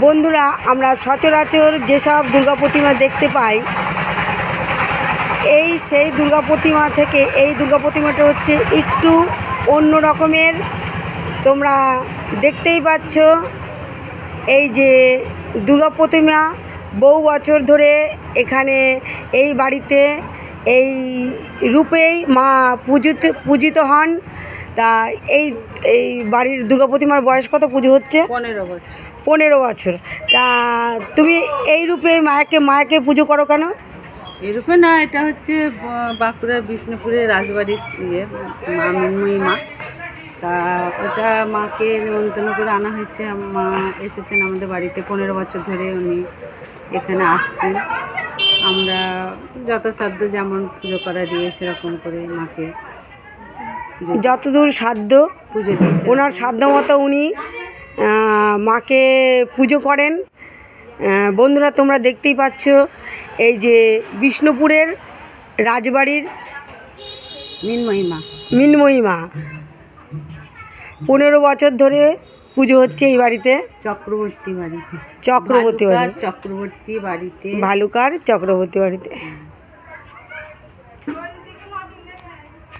বন্ধুরা, আমরা সচরাচর যেসব দুর্গা প্রতিমা দেখতে পাই, সেই দুর্গা প্রতিমা থেকে এই দুর্গা প্রতিমাটা হচ্ছে একটু অন্য রকমের। তোমরা দেখতেই পাচ্ছ, এই যে দুর্গা প্রতিমা বহু বছর ধরে এখানে এই বাড়িতে এই রূপেই মা পূজিত হন। তা এই এই বাড়ির দুর্গা প্রতিমার বয়স কত পুজো হচ্ছে? 15 বছর। 15 বছর। তা তুমি এই রূপে মায়াকে পুজো করো কেন? এই রূপে না, এটা হচ্ছে বাঁকুড়ার বিষ্ণুপুরের রাজবাড়ির মা মৃন্ময়ী মা। তা ওটা মাকে নিমন্ত্রণ করে আনা হয়েছে। মা এসেছেন আমাদের বাড়িতে 15 বছর ধরে উনি এখানে আসছেন। আমরা যথাসাধ্য যেমন পুজো করা দিয়ে সেরকম করে মাকে যতদূর সাধ্য পুজো দিয়েছে। ওনার সাধ্য মতো উনি মাকে পুজো করেন। বন্ধুরা, তোমরা দেখতেই পাচ্ছ, এই যে বিষ্ণুপুরের রাজবাড়ির মৃন্ময়ী মা 15 বছর ধরে পুজো হচ্ছে এই বাড়িতে। চক্রবর্তী বাড়িতে ভালুকার চক্রবর্তী বাড়িতে।